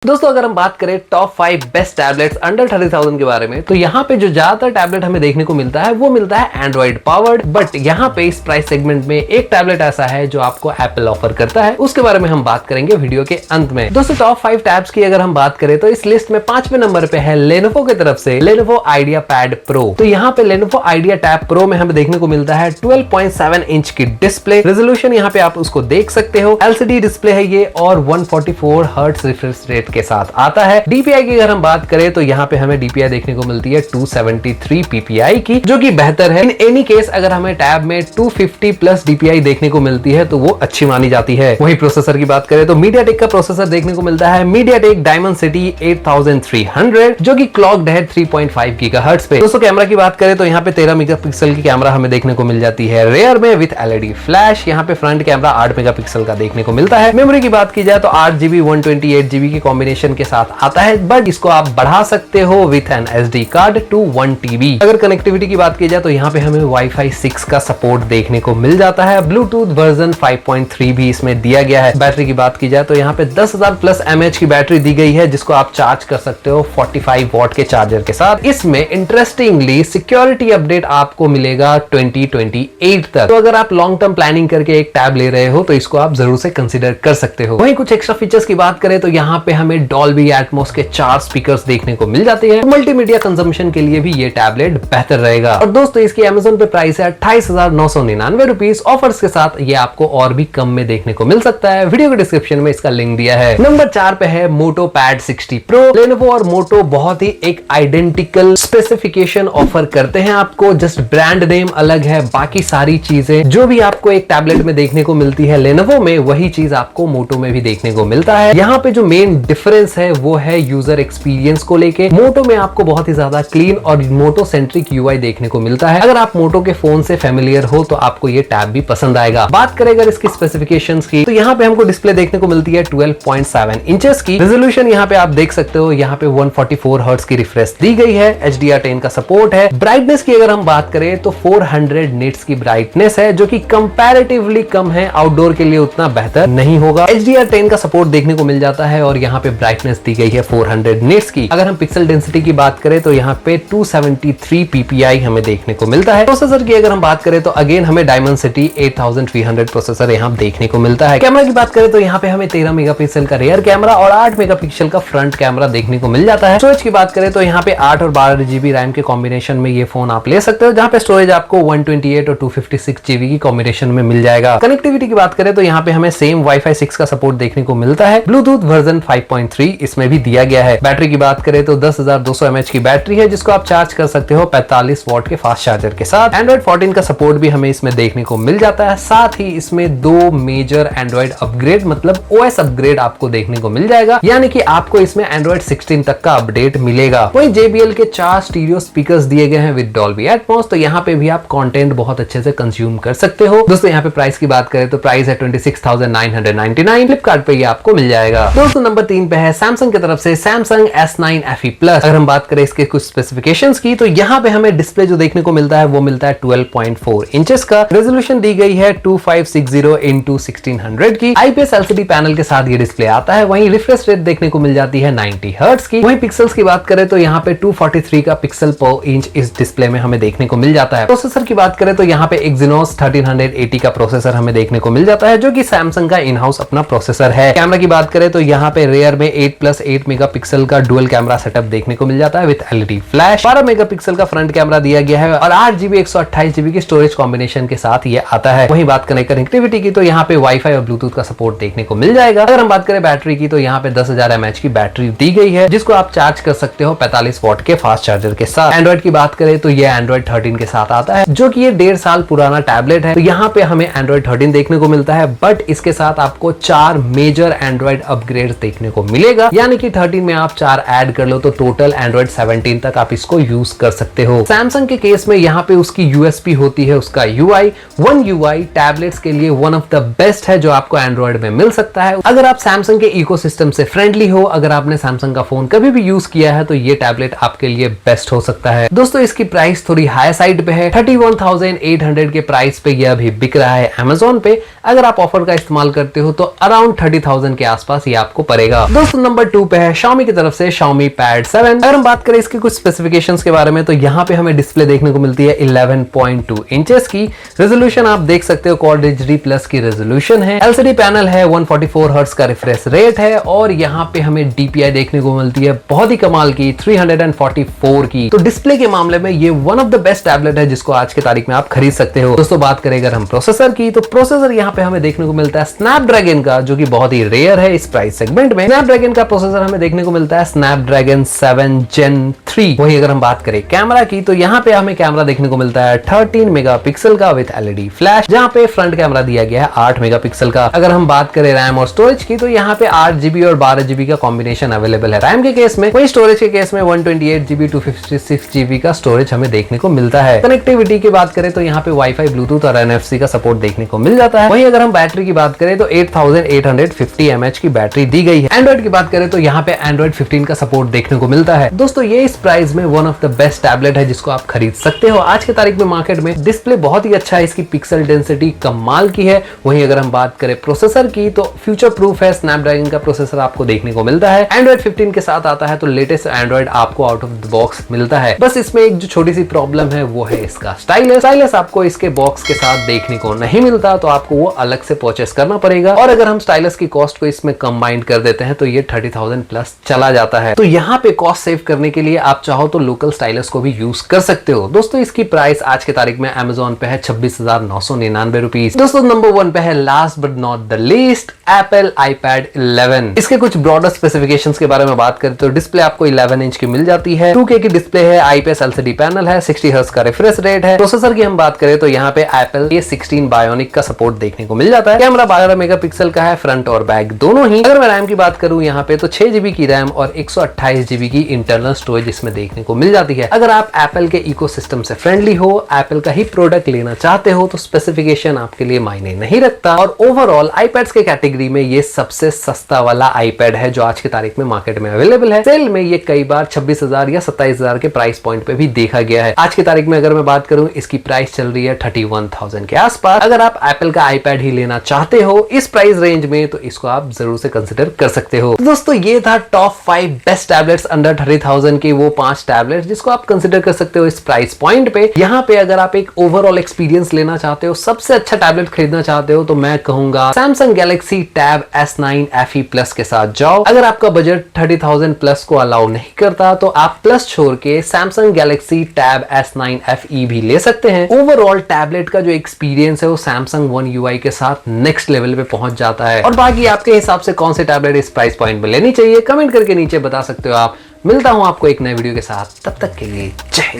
दोस्तों अगर हम बात करें टॉप 5 बेस्ट टैबलेट्स अंडर 30,000 के बारे में, तो यहाँ पे जो ज्यादातर टैबलेट हमें देखने को मिलता है वो मिलता है एंड्रॉइड पावर्ड। बट यहाँ पे इस प्राइस सेगमेंट में एक टैबलेट ऐसा है जो आपको एप्पल ऑफर करता है, उसके बारे में हम बात करेंगे वीडियो के अंत में। दोस्तों टॉप 5 टैब्स की अगर हम बात करें तो इस लिस्ट में 5वें नंबर पे है लेनोवो की तरफ से लेनोवो आइडिया पैड प्रो। तो यहाँ पे लेनोवो आइडिया टैब प्रो में हमें देखने को मिलता है 12.7 इंच की डिस्प्ले, रेजोल्यूशन यहाँ पे आप उसको देख सकते हो, एलसीडी डिस्प्ले है ये और 144 हर्ट्ज रिफ्रेश रेट के साथ आता है। डीपीआई की अगर हम बात करें तो यहाँ पे हमें डीपीआई देखने को मिलती है 273 पीपीआई की, जो कि बेहतर है। इन एनी केस अगर हमें टैब में 250 प्लस डीपीआई देखने को मिलती है तो वो अच्छी मानी जाती है। वही प्रोसेसर की बात करें तो मीडियाटेक का प्रोसेसर देखने को मिलता है मीडियाटेक डायमेंसिटी 8300, जो कि क्लॉक्ड है 3.5 गीगाहर्ट्ज पे। दोस्तों कैमरा की बात करें तो यहाँ पे 13 मेगापिक्सल की कैमरा हमें देखने को मिल जाती है रेयर में विद एलईडी फ्लैश। यहाँ पे फ्रंट कैमरा 8 मेगापिक्सल का देखने को मिलता है। मेमोरी की बात की जाए तो 8GB 128GB के कॉम्बिनेशन के साथ आता है, बट इसको आप बढ़ा सकते हो with an SD card to 1TB। अगर कनेक्टिविटी की बात की जाए तो यहाँ पे हमें वाईफाई 6 का सपोर्ट देखने को मिल जाता है। ब्लूटूथ वर्जन 5.3 भी इसमें दिया गया है। बैटरी की बात की जाए तो यहाँ पे 10,000 प्लस mAh की बैटरी दी गई है, जिसको आप चार्ज कर सकते हो 45 वॉट के चार्जर के साथ। इसमें इंटरेस्टिंगली सिक्योरिटी अपडेट आपको मिलेगा 2028 तक। तो अगर आप लॉन्ग टर्म प्लानिंग करके एक टैब ले रहे हो तो इसको आप जरूर से कंसिडर कर सकते हो। वहीं कुछ एक्स्ट्रा फीचर्स की बात करें तो यहाँ पे हमें डॉल्बी एटमॉस के 4 स्पीकर्स देखने को मिल जाते हैं। मल्टीमीडिया कंजम्पशन के लिए भी ये टैबलेट बेहतर रहेगा। और दोस्तों इसकी Amazon पे प्राइस है 28,999 रुपीस। ऑफर्स के साथ ये आपको और भी कम में देखने को मिल सकता है। वीडियो के डिस्क्रिप्शन में इसका लिंक दिया है। नंबर 4 पे है मोटो पैड 60 प्रो। लेनोवो और मोटो बहुत ही एक आइडेंटिकल स्पेसिफिकेशन ऑफर करते हैं आपको, जस्ट ब्रांड नेम अलग है। बाकी सारी चीजें जो भी आपको एक टैबलेट में देखने को मिलती है लेनोवो में, वही चीज आपको मोटो में भी देखने को मिलता है। यहाँ पे जो मेन डिफरेंस है वो है यूजर एक्सपीरियंस को लेके। मोटो में आपको बहुत ही ज्यादा क्लीन और मोटो सेंट्रिक यूआई देखने को मिलता है। अगर आप मोटो के फोन से फेमिलियर हो तो आपको ये टैब भी पसंद आएगा। बात करें अगर इसकी स्पेसिफिकेशंस की तो यहाँ पे हमको डिस्प्ले देखने को मिलती है 12.7 इंचेस की। रेजोल्यूशन यहाँ पे आप देख सकते हो, यहाँ पे 144 हर्ट्ज की रिफ्रेश दी गई है। HDR10 का सपोर्ट है। ब्राइटनेस की अगर हम बात करें तो 400 निट्स की ब्राइटनेस है, जो कि कंपैरेटिवली कम है। आउटडोर के लिए उतना बेहतर नहीं होगा। HDR10 का सपोर्ट देखने को मिल जाता है और यहाँ पे ब्राइटनेस दी गई है 400 निट्स की। अगर हम पिक्सल डेंसिटी की बात करें तो यहाँ पे 273 ppi हमें देखने को मिलता है। प्रोसेसर की अगर हम बात करें तो अगेन हमें डायमेंसिटी 8300 प्रोसेसर यहाँ देखने को मिलता है। कैमरा की बात करें तो यहाँ पे हमें 13 मेगापिक्सल का रेयर कैमरा और 8 मेगापिक्सल का फ्रंट कैमरा देखने को मिल जाता है। स्टोरेज की बात करें तो यहाँ पे 8 और 12GB रैम के कॉम्बिनेशन में ये फोन आप ले सकते हो, जहाँ पे स्टोरेज आपको 128 और 256GB की कॉम्बिनेशन में मिल जाएगा। कनेक्टिविटी की बात करें तो यहाँ पे हमें सेम वाईफाई 6 का सपोर्ट देखने को मिलता है। ब्लूटूथ वर्जन 5.3 इसमें भी दिया गया है। बैटरी की बात करें तो 10,200 mAh की बैटरी है, जिसको आप चार्ज कर सकते हो 45 वॉट के फास्ट चार्जर के साथ। एंड्रॉइड 14 का सपोर्ट भी हमें इसमें देखने को मिल जाता है। साथ ही इसमें 2 मेजर एंड्रॉइड अपग्रेड मतलब OS अपग्रेड आपको देखने को मिल जाएगा, यानी कि आपको इसमें एंड्रॉइड 16 तक का अपडेट मिलेगा। वहीं JBL के 4 स्टीरियो स्पीकर्स दिए गए हैं विद डॉल्बी एटमॉस, तो यहाँ पे भी आप कंटेंट बहुत अच्छे से कंज्यूम कर सकते हो। दोस्तों यहाँ पे प्राइस की बात करें तो प्राइस है 26,999। फ्लिपकार्ट पे ये आपको मिल जाएगा। दोस्तों नंबर 3 पे है सैमसंग की तरफ से सैमसंग S9 FE Plus। अगर हम बात करें इसके कुछ स्पेसिफिकेशंस की तो यहाँ पे हमें डिस्प्ले जो देखने को मिलता है वो मिलता है 12.4 इंचेस का। रेजोल्यूशन दी गई है 2560 into 1600 की। IPS LCD पैनल के साथ ये डिस्प्ले आता है। वहीं रिफ्रेश रेट देखने को मिल जाती है 90 हर्ट्ज की। वहीं पिक्सल्स की बात करें तो यहाँ पे 243 का पिक्सल पर इंच इस डिस्प्ले में हमें देखने को मिल जाता है। प्रोसेसर की बात करें तो यहाँ पे Exynos 1380 का प्रोसेसर हमें देखने को मिल जाता है, जो कि सैमसंग का इन हाउस अपना प्रोसेसर है। कैमरा की बात करें तो यहाँ पे रेयर में 8+8 मेगापिक्सल का डुअल कैमरा सेटअप देखने को मिल जाता है विद एलईडी फ्लैश। 12 मेगापिक्सल का फ्रंट कैमरा दिया गया है और 8GB 128GB की स्टोरेज कॉम्बिनेशन के साथ ये आता है। वहीं बात करें कनेक्टिविटी की तो यहाँ पे वाईफाई और ब्लूटूथ का सपोर्ट देखने को मिल जाएगा। अगर हम बात करें बैटरी की तो यहाँ पे 10,000 mAh की बैटरी दी गई है, जिसको आप चार्ज कर सकते हो 45 वॉट के फास्ट चार्जर के साथ। एंड्रॉइड की बात करें तो ये एंड्रॉइड 13 के साथ आता है, जो कि ये 1.5 साल पुराना टैबलेट है। तो यहाँ पे हमें एंड्रॉइड 13 देखने को मिलता है, बट इसके साथ आपको 4 मेजर एंड्रॉइड अपग्रेड देखने को मिलेगा, यानी कि 13 में आप 4 ऐड कर लो तो टोटल एंड्रॉइड 17 तक आप इसको यूज कर सकते हो। सैमसंग के केस में यहाँ पे उसकी यूएसपी होती है उसका UI। One UI टैबलेट्स के लिए वन ऑफ द बेस्ट है जो आपको एंड्रॉइड में मिल सकता है। अगर आप सैमसंग के इकोसिस्टम से फ्रेंडली हो, अगर आपने सैमसंग का फोन कभी भी यूज किया है तो ये टैबलेट आपके लिए बेस्ट हो सकता है। दोस्तों इसकी प्राइस थोड़ी हाई साइड पे है, 31,800 के प्राइस पे ये अभी बिक रहा है Amazon पे। अगर आप ऑफर का इस्तेमाल करते हो तो अराउंड 30,000 के आसपास ये आपको पड़ेगा। दोस्तों नंबर 2 पे है Xiaomi की तरफ से Xiaomi Pad 7। अगर हम बात करें इसके कुछ स्पेसिफिकेशंस के बारे में तो यहाँ पे हमें डिस्प्ले देखने को मिलती है 11.2 इंचेस की। रेजोल्यूशन आप देख सकते हो Quad HD Plus की रेजोल्यूशन है। LCD पैनल है, 144 हर्ट्ज का रिफ्रेश रेट है और यहाँ पे हमें DPI देखने को मिलती है बहुत ही कमाल की 344 की। तो डिस्प्ले के मामले में ये one of the best tablet है जिसको आज के तारीख में आप खरीद सकते हो। दोस्तों बात करें अगर हम प्रोसेसर की तो प्रोसेसर यहाँ पे हमें देखने को मिलता है स्नैपड्रैगन का, जो कि बहुत ही रेयर है इस प्राइस सेगमेंट में। स्नैपड्रैगन का प्रोसेसर हमें देखने को मिलता है स्नैपड्रैगन 7 Gen 3। वही अगर हम बात करें कैमरा की तो यहाँ पे हमें कैमरा देखने को मिलता है 13 मेगापिक्सल का विद LED फ्लैश, जहाँ पे फ्रंट कैमरा दिया गया है 8 मेगापिक्सल का। अगर हम बात करें रैम और स्टोरेज की तो यहाँ पे 8GB और 12GB का कॉम्बिनेशन अवेलेबल है रैम के केस में। वही स्टोरेज के केस में 128GB 256GB का स्टोरेज हमें देखने को मिलता है। कनेक्टिविटी की बात करें तो यहाँ पे वाईफाई, ब्लूटूथ और NFC का सपोर्ट देखने को मिल जाता है। वहीं अगर हम बैटरी की बात करें तो 8850 mAh की बैटरी दी गई है। एंड्रॉइड की बात करें तो यहाँ पे एंड्रॉइड 15 का सपोर्ट देखने को मिलता है। दोस्तों ये इस प्राइस में one of the best tablet है जिसको आप खरीद सकते हो आज के तारीख में मार्केट में। डिस्प्ले बहुत ही अच्छा है, इसकी पिक्सल डेंसिटी कमाल की है। वहीं अगर हम बात करें प्रोसेसर की तो फ्यूचर प्रूफ है, स्नैपड्रैगन का प्रोसेसर आपको देखने को मिलता है। एंड्रॉइड 15 के साथ आता है तो लेटेस्ट एंड्रॉइड आपको आउट ऑफ द बॉक्स मिलता है। बस इसमें एक जो छोटी सी प्रॉब्लम है वो है इसका स्टाइलस आपको इसके बॉक्स के साथ देखने को नहीं मिलता, तो आपको वो अलग से परचेस करना पड़ेगा। और अगर हम स्टाइलस की कॉस्ट को इसमें कंबाइन कर देते हैं तो ये 30,000 प्लस चला जाता है। तो यहाँ पे कॉस्ट सेव करने के लिए आप चाहो तो लोकल स्टाइलस को भी यूज कर सकते हो। दोस्तों इसकी प्राइस आज के तारीख में अमेजोन पे है 26,999 रुपीज। दोस्तों नंबर 1 पे है last but not the least Apple iPad 11। इसके कुछ ब्रॉडर स्पेसिफिकेशंस के बारे में बात करें तो डिस्प्ले आपको 11 इंच की मिल जाती है, 2K की डिस्प्ले है, IPS LCD पैनल है, 60 हर्ट्ज का रिफ्रेश रेट है। प्रोसेसर की हम बात करें तो यहाँ पे एप्पल A16 बायोनिक का सपोर्ट देखने को मिल जाता है। कैमरा 12 मेगापिक्सल का है, फ्रंट और बैक दोनों ही। अगर मैं रैम की बात करूं यहाँ पे तो 6GB की रैम और 128GB की इंटरनल स्टोरेज इसमें देखने को मिल जाती है। अगर आप एप्पल के इकोसिस्टम से फ्रेंडली हो, एप्पल का ही प्रोडक्ट लेना चाहते हो तो स्पेसिफिकेशन आपके लिए मायने नहीं रखता। और ओवरऑल iPads के कैटेगरी में ये सबसे सस्ता वाला iPad है जो आज की तारीख में मार्केट में अवेलेबल है। सेल में ये कई बार 26,000 या 27,000 के प्राइस पॉइंट पे भी देखा गया है। आज की तारीख में अगर मैं बात करूं इसकी प्राइस चल रही है 31,000 के आसपास। अगर आप एप्पल का iPad ही लेना चाहते हो इस प्राइस रेंज में तो इसको आप जरूर से कंसिडर कर सकते हो। तो दोस्तों ये था टॉप 5 बेस्ट टैबलेट्स अंडर 30,000 के वो 5 टैबलेट्स जिसको आप कंसिडर कर सकते हो इस प्राइस पॉइंट पे। यहाँ पे अगर आप एक ओवरऑल एक्सपीरियंस लेना चाहते हो, सबसे अच्छा टैबलेट खरीदना चाहते हो तो मैं कहूंगा Samsung Galaxy Tab S9 FE Plus के साथ जाओ। अगर आपका बजट 30,000 प्लस को अलाउ नहीं करता तो आप प्लस छोड़ के Samsung Galaxy Tab S9 FE भी ले सकते हैं। ओवरऑल टैबलेट का जो एक्सपीरियंस है वो Samsung One UI के साथ नेक्स्ट लेवल पे पहुंच जाता है। और बाकी आपके हिसाब से कौन से टैबलेट इस प्राइस पॉइंट पे लेनी चाहिए कमेंट करके नीचे बता सकते हो आप। मिलता हूं आपको एक नए वीडियो के साथ, तब तक के लिए जय हिंद।